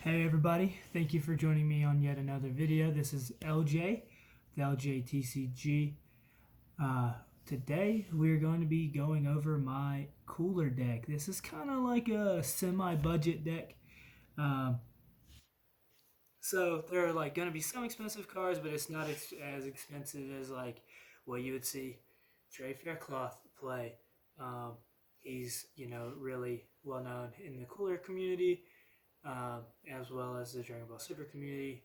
Hey everybody, thank you for joining me on yet another video. This is LJ, the LJTCG. Today we're going to be going over my cooler deck. This is kind of like a semi-budget deck. Um, so there are like going to be some expensive cards, but it's not as expensive as like what you would see Trey Faircloth play. Um, he's really well known in the cooler community, as well as the Dragon Ball Super community.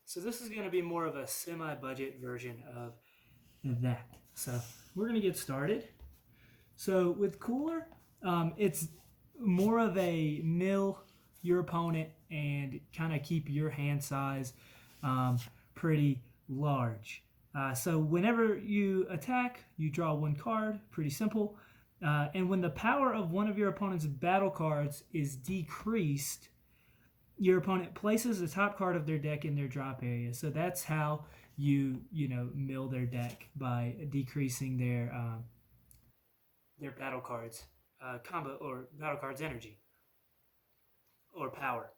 So this is going to be more of a semi-budget version of that. So we're going to get started. So with Cooler, it's more of a mill your opponent and kind of keep your hand size pretty large. So whenever you attack, you draw one card, pretty simple. And when the power of one of your opponent's battle cards is decreased, your opponent places the top card of their deck in their drop area. So that's how you mill their deck, by decreasing their battle cards combo or battle cards energy or power.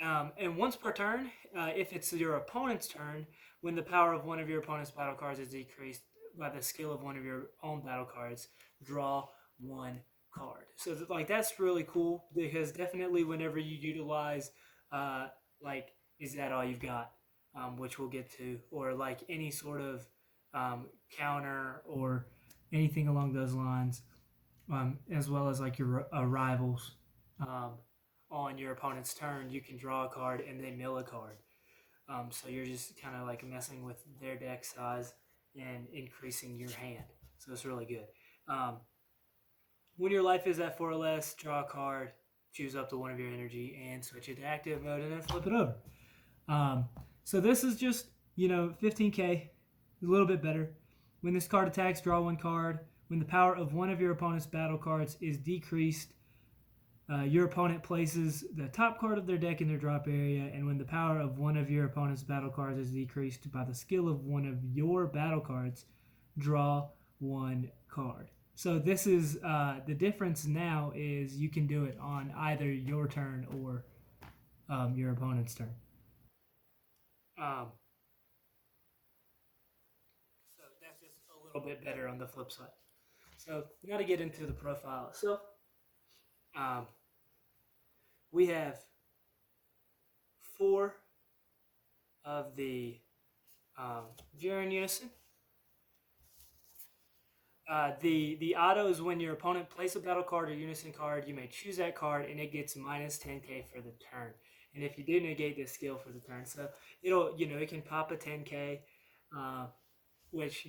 And once per turn, if it's your opponent's turn, when the power of one of your opponent's battle cards is decreased by the skill of one of your own battle cards, draw one card. So that's really cool, because definitely whenever you utilize is that all you've got, which we'll get to, or like any sort of counter or anything along those lines, as well as like your rivals. On your opponent's turn, you can draw a card and they mill a card. So you're just kind of like messing with their deck size and increasing your hand. So it's really good. When your life is at 4 or less, draw a card, choose up to one of your energy, and switch it to active mode, and then flip it over. So this is just, 15k, a little bit better. When this card attacks, draw one card. When the power of one of your opponent's battle cards is decreased, your opponent places the top card of their deck in their drop area, and when the power of one of your opponent's battle cards is decreased by the skill of one of your battle cards, draw one card. So this is the difference now is you can do it on either your turn or your opponent's turn. So that's just a little bit better on the flip side. So we got to get into the profile. So we have 4 of the Jiren Unison. The auto is when your opponent plays a battle card or unison card, you may choose that card and it gets minus 10k for the turn. And if you do negate this skill for the turn, so it'll, it can pop a 10k, which,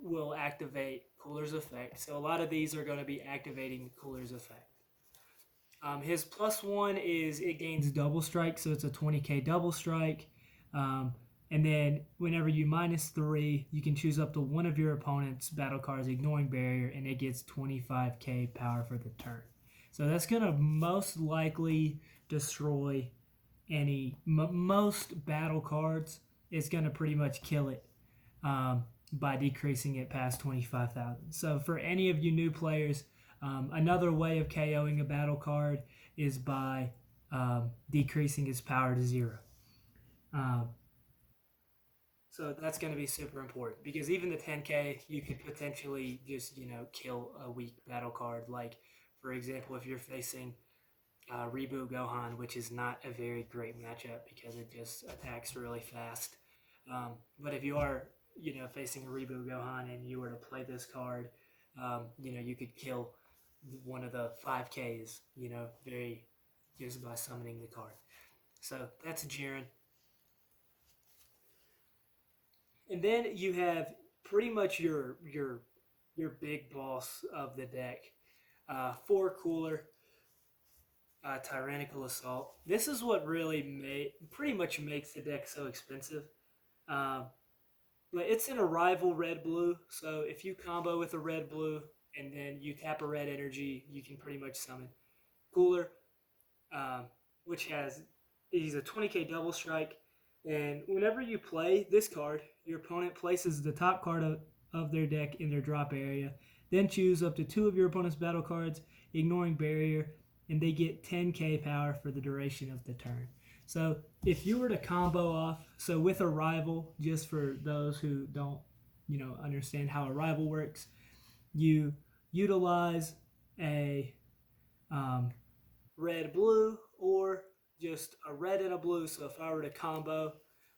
will activate Cooler's effect. So a lot of these are going to be activating Cooler's effect. His +1 is it gains double strike, so it's a 20k double strike. And then whenever you -3, you can choose up to one of your opponent's battle cards, ignoring barrier, and it gets 25k power for the turn. So that's going to most likely destroy most battle cards. It's going to pretty much kill it by decreasing it past 25,000. So for any of you new players, another way of KOing a battle card is by decreasing its power to 0. So that's going to be super important, because even the 10k, you could potentially just, kill a weak battle card. Like, for example, if you're facing Reboot Gohan, which is not a very great matchup because it just attacks really fast. But if you are, facing a Reboot Gohan and you were to play this card, you could kill one of the 5Ks, just by summoning the card. So that's Jiren. And then you have pretty much your big boss of the deck. 4 Cooler, Tyrannical Assault. This is what really pretty much makes the deck so expensive. But it's in a rival red-blue, so if you combo with a red-blue and then you tap a red energy, you can pretty much summon Cooler, which he's a 20k double strike. And whenever you play this card, your opponent places the top card of their deck in their drop area. Then choose up to 2 of your opponent's battle cards, ignoring barrier, and they get 10k power for the duration of the turn. So if you were to combo off, so with a rival, just for those who don't, understand how a rival works, you utilize a red blue or just a red and a blue. So if I were to combo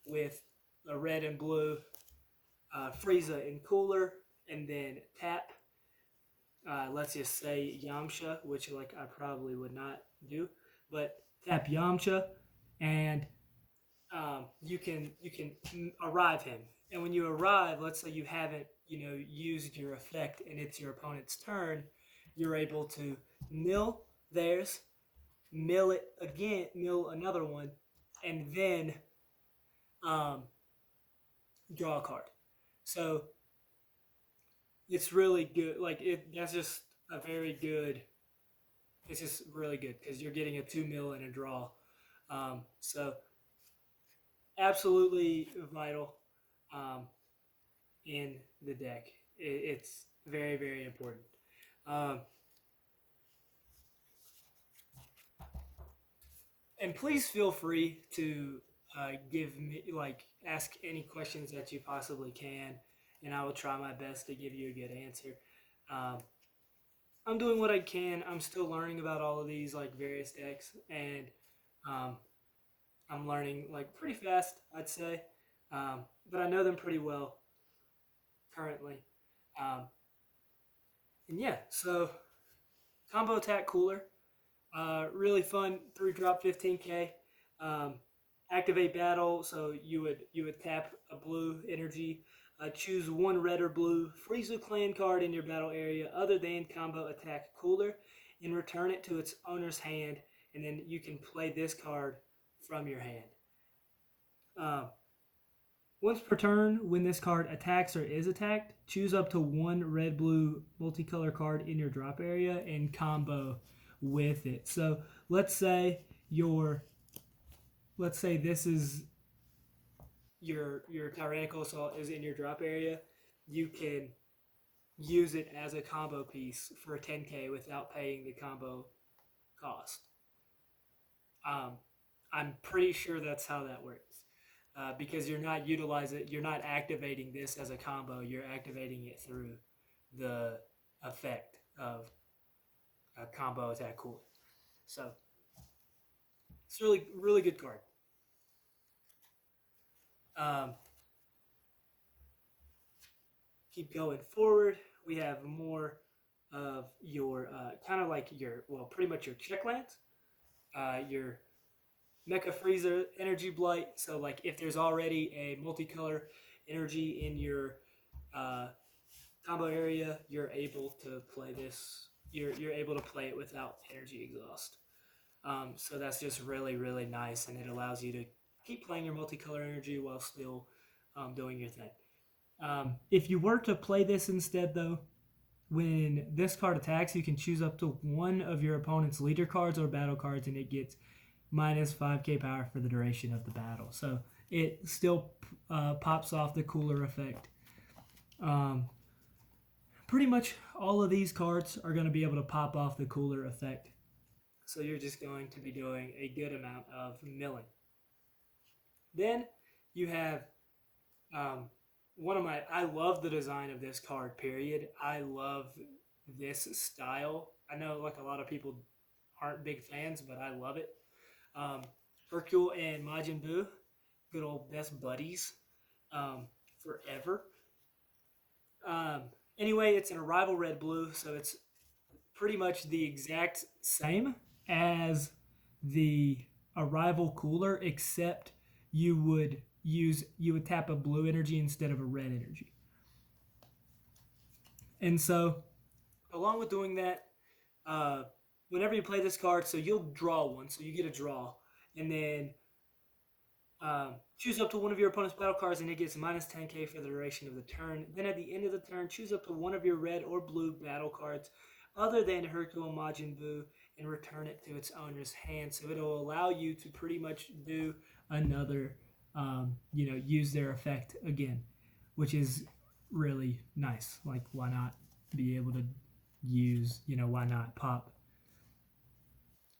with a red and blue Frieza and Cooler, and then tap, let's just say Yamcha, which like I probably would not do, but tap Yamcha, and you can arrive him. And when you arrive, let's say you haven't used your effect and it's your opponent's turn, you're able to mill theirs, mill it again, mill another one, and then draw a card. So it's really good. Like that's just a very good. It's just really good because you're getting a 2 mil and a draw. So absolutely vital in the deck. It's very, very important. And please feel free to give me, ask any questions that you possibly can, and I will try my best to give you a good answer. I'm doing what I can. I'm still learning about all of these various decks, and I'm learning pretty fast, I'd say, but I know them pretty well currently. And yeah, so combo attack cooler, really fun. 3-drop 15k. Activate battle. So you would tap a blue energy. Choose one red or blue Frieza clan card in your battle area other than combo attack cooler, and return it to its owner's hand. And then you can play this card from your hand. Once per turn, when this card attacks or is attacked, choose up to one red-blue multicolor card in your drop area and combo with it. So let's say this is your Tyrannical Assault is in your drop area. You can use it as a combo piece for 10k without paying the combo cost. I'm pretty sure that's how that works. Because you're not activating this as a combo. You're activating it through the effect of a combo attack cooler. So it's really, really good card. Keep going forward. We have more of your kind of like pretty much your check lands. Your Mecha Frieza Energy Blight. So if there's already a multicolor energy in your combo area, you're able to play this. You're able to play it without energy exhaust. So that's just really, really nice, and it allows you to keep playing your multicolor energy while still doing your thing. If you were to play this instead, though, when this card attacks, you can choose up to one of your opponent's leader cards or battle cards, and it gets minus 5k power for the duration of the battle. So it still pops off the cooler effect. Pretty much all of these cards are going to be able to pop off the cooler effect. So you're just going to be doing a good amount of milling. Then you have I love the design of this card, period. I love this style. I know a lot of people aren't big fans, but I love it. Hercule and Majin Buu, good old best buddies forever. Anyway, it's an Arrival Red Blue, so it's pretty much the exact same as the Arrival Cooler, except you would tap a blue energy instead of a red energy. And so, along with doing that, whenever you play this card, so you'll draw one, so you get a draw, and then choose up to one of your opponent's battle cards, and it gets minus 10k for the duration of the turn. Then at the end of the turn, choose up to one of your red or blue battle cards other than Hercule Majin Buu and return it to its owner's hand. So it'll allow you to pretty much do another, use their effect again, which is really nice. Why not be able to use, why not pop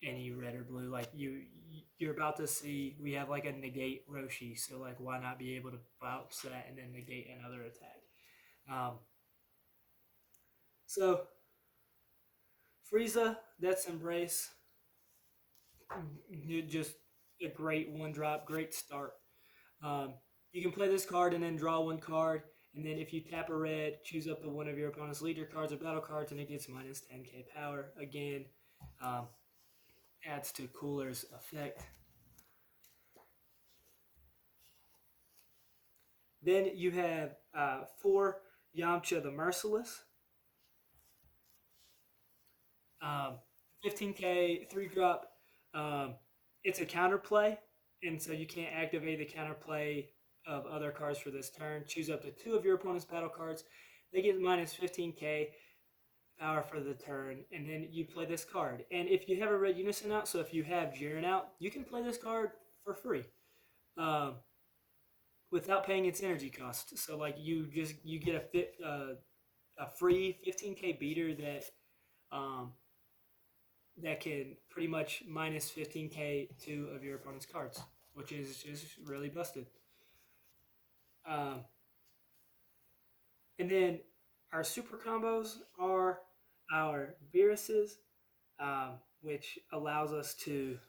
any red or blue. Like you're about to see, we have like a negate Roshi, so like why not be able to bounce that and then negate another attack? Um, so Frieza, Death's Embrace, just a great one drop, great start. Um, you can play this card and then draw one card, and then if you tap a red, choose up the one of your opponent's leader cards or battle cards, and it gets minus 10k power. Again, um, adds to Cooler's effect. Then you have 4 Yamcha the Merciless. 15k, 3 drop. It's a counterplay, and so you can't activate the counterplay of other cards for this turn. Choose up to 2 of your opponent's battle cards. They get minus 15k power for the turn, and then you play this card. And if you have a red unison out, so if you have Jiren out, you can play this card for free. Without paying its energy cost. So like you get a free 15k beater that can pretty much minus 15k 2 of your opponent's cards, which is just really busted. And then our super combos are our Beeruses, which allows us to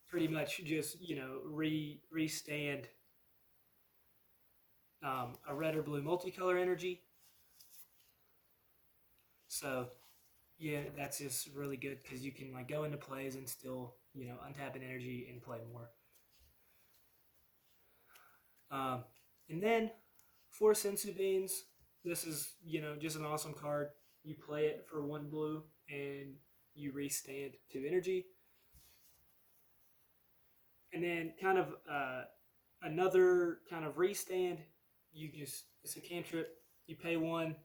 pretty much just restand a red or blue multicolor energy. So yeah, that's just really good because you can like go into plays and still untap an energy and play more. And then 4 Sensu Beans. This is just an awesome card. You play it for 1 blue and you restand 2 energy. And then kind of another kind of restand. It's a cantrip. You pay 1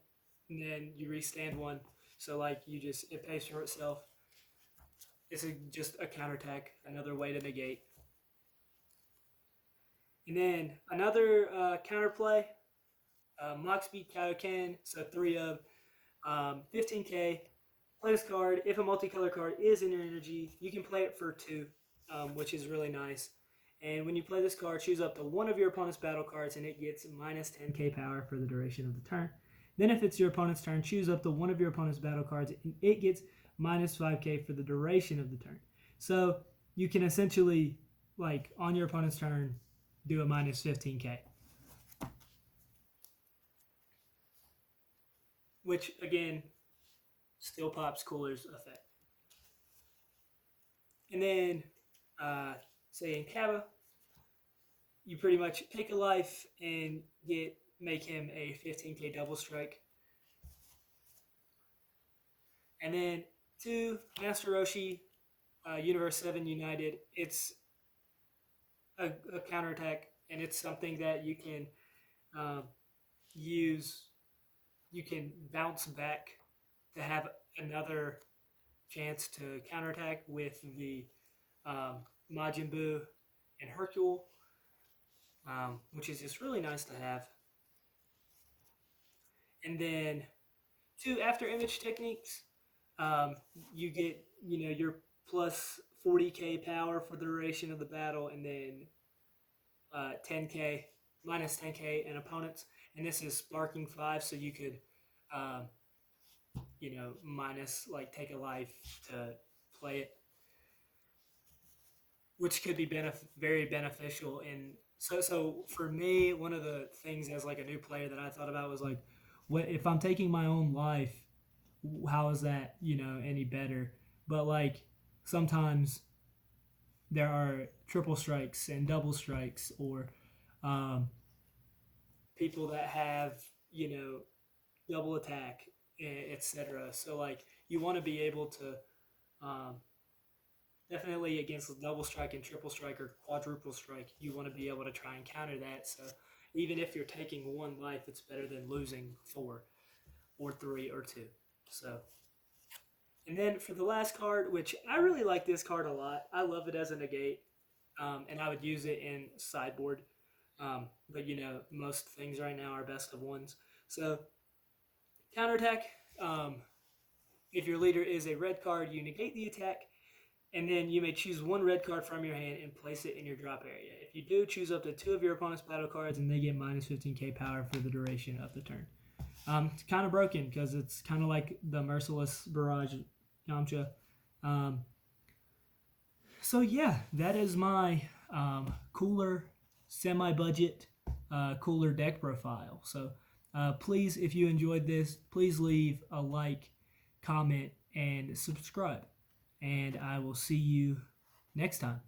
and then you restand 1. So like it pays for itself. It's just a counterattack, another way to negate. And then another counterplay, Mox Beat Kaioken, so 3 of 15k. Play this card. If a multicolor card is in your energy, you can play it for 2, which is really nice. And when you play this card, choose up to 1 of your opponent's battle cards, and it gets minus 10k power for the duration of the turn. Then if it's your opponent's turn, choose up to 1 of your opponent's battle cards, and it gets minus 5k for the duration of the turn. So you can essentially, like, on your opponent's turn, do a minus 15k. Which, again, still pops Cooler's effect. And then, say in Kaba, you pretty much take a life and make him a 15k double strike. And then 2 Master Roshi, Universe 7 United. It's a counterattack, and it's something that you can use. You can bounce back to have another chance to counterattack with the Majin Buu and Hercule, which is just really nice to have. And then 2 After Image Techniques. You get your plus 40k power for the duration of the battle, and then 10k minus 10k and opponents. And this is sparking 5, so you could minus, like, take a life to play it, which could be very beneficial. And so for me, one of the things as like a new player that I thought about was like, what if I'm taking my own life, how is that any better? But like sometimes there are triple strikes and double strikes, or people that have double attack, etc. So like you want to be able to definitely against double strike and triple strike or quadruple strike, you want to be able to try and counter that. So even if you're taking 1 life, it's better than losing 4 or 3 or 2. So, and then for the last card, which I really like this card a lot. I love it as a negate, and I would use it in sideboard. But most things right now are best of 1s. So counterattack. If your leader is a red card, you negate the attack, and then you may choose one red card from your hand and place it in your drop area. If you do, choose up to 2 of your opponent's battle cards, and they get minus 15k power for the duration of the turn. It's kind of broken because it's kind of like the Merciless Barrage Yamcha. So yeah, that is my cooler, semi-budget, cooler deck profile. So please, if you enjoyed this, please leave a like, comment, and subscribe. And I will see you next time.